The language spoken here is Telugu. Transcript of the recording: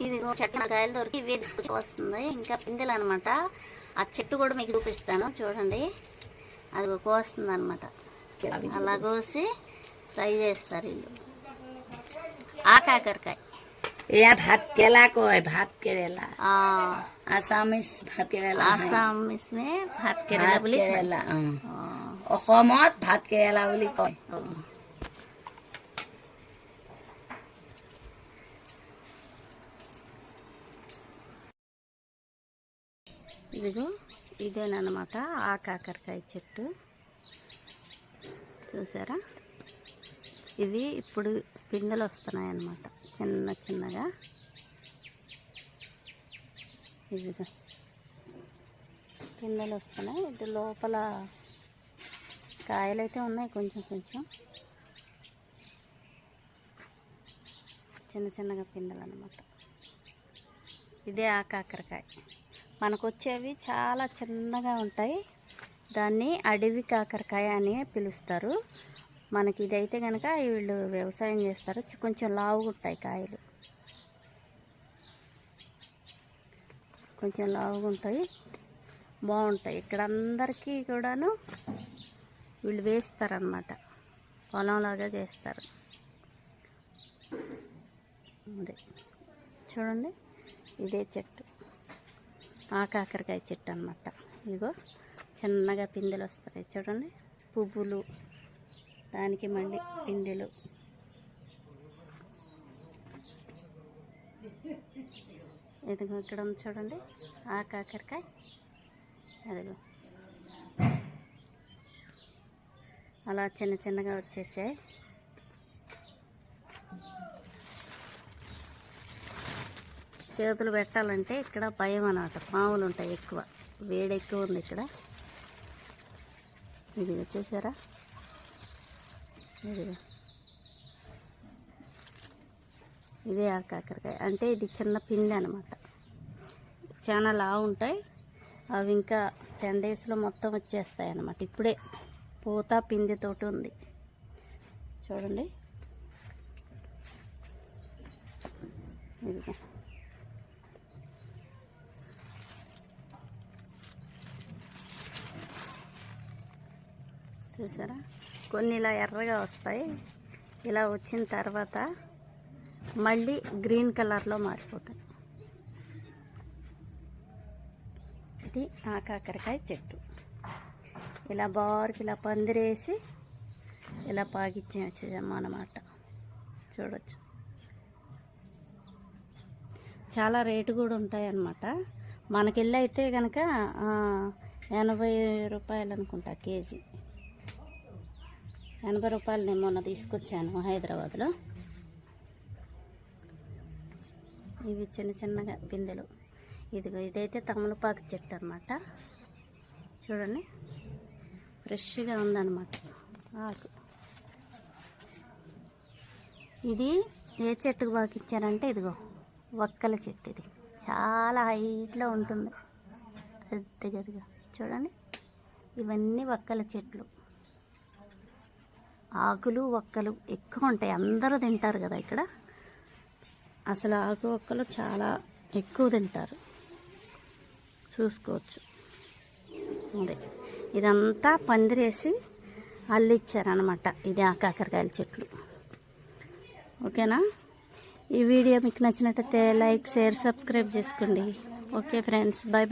ఇది చెట్టు కాయలు దొరికి ఇవే తీసుకొచ్చి వస్తుంది. ఇంకా పిందెలు అనమాట. ఆ చెట్టు కూడా మీకు చూపిస్తాను చూడండి. అది కోస్తుంది అనమాట. అలా కోసి ఫ్రై చేస్తారు వీళ్ళు. ఆ కాకరకాయ भात केला को है, भात केरेला आसामिस भात केरेला आसामिस में भात केरेला बोली केरेला অসমত ভাত কেৰেলা বুলি কয়। ఇదిగో ఇదేనమాట ఆ కాకరకాయ చెట్టు చూసారా. ఇవి ఇప్పుడు పిందెలు వస్తున్నాయి అన్నమాట, చిన్న చిన్నగా. ఇదిగో పిందెలు వస్తున్నాయి. ఇటు లోపల కాయలు అయితే ఉన్నాయి, కొంచెం కొంచెం చిన్న చిన్నగా పిందెలు అన్నమాట. ఇదే ఆ కాకరకాయ. మనకు వచ్చేవి చాలా చిన్నగా ఉంటాయి, దాన్ని అడవి కాకరకాయ అని పిలుస్తారు. మనకి ఇదైతే కనుక వీళ్ళు వ్యవసాయం చేస్తారు, కొంచెం లావుగా ఉంటాయి కాయలు, కొంచెం లావుగా ఉంటాయి, బాగుంటాయి. ఇక్కడ అందరికీ కూడాను వీళ్ళు వేస్తారన్నమాట, పొలంలాగా చేస్తారు. అదే చూడండి, ఇదే చెట్టు ఆ కాకరకాయ చెట్టు అన్నమాట. ఇదిగో చిన్నగా పిందెలు వస్తాయి చూడండి, పువ్వులు, దానికి మళ్ళీ పిందెలు. ఇదిగో ఇక్కడ ఉంది చూడండి ఆ కాకరకాయ. అదిగో అలా చిన్న చిన్నగా వచ్చేసాయి. చేతులు పెట్టాలంటే ఇక్కడ భయం అన్నమాట, పాములు ఉంటాయి ఎక్కువ, వేడి ఎక్కువ ఉంది ఇక్కడ. ఇది వచ్చేసారా, ఇదే ఆ కాకరకాయ. అంటే ఇది చిన్న పిండి అనమాట, చాలా లావు ఉంటాయి అవి. ఇంకా 10 డేస్లో మొత్తం వచ్చేస్తాయి అన్నమాట. ఇప్పుడే పూత పిండితోటి ఉంది చూడండి. ఇది చూసారా, కొన్ని ఇలా ఎర్రగా వస్తాయి. ఇలా వచ్చిన తర్వాత మళ్ళీ గ్రీన్ కలర్లో మారిపోతాయి. ఇది ఆ కాకరకాయ చెట్టు. ఇలా బారుకి ఇలా పందిరేసి ఇలా పాకిచ్చేసాము అన్నమాట. చూడొచ్చు, చాలా రేటు కూడా ఉంటాయి అన్నమాట. మనకెళ్ళి అయితే కనుక 80 రూపాయలు అనుకుంటా కేజీ. 80 రూపాయలు నేను మొన్న తీసుకొచ్చాను హైదరాబాద్లో. ఇవి చిన్న చిన్నగా పిందెలు. ఇదిగో ఇదైతే తమలపాకు చెట్టు అన్నమాట. చూడండి ఫ్రెష్గా ఉందన్నమాట ఆకు. ఇది ఏ చెట్టుకు పాకిచ్చారంటే ఇదిగో వక్కల చెట్టు. ఇది చాలా హైట్లో ఉంటుంది, పెద్దగా. చూడండి ఇవన్నీ వక్కల చెట్లు. ఆకులు వక్కలు ఎక్కువ ఉంటాయి, అందరూ తింటారు కదా ఇక్కడ. అసలు ఆకు వక్కలు చాలా ఎక్కువ తింటారు, చూసుకోవచ్చు. అదే ఇదంతా పందిరేసి అల్లిచ్చారనమాట. ఇది ఆ కాకరకాయల చెట్లు. ఓకేనా, ఈ వీడియో మీకు నచ్చినట్టయితే లైక్, షేర్, సబ్స్క్రైబ్ చేసుకోండి. Okay friends, bye.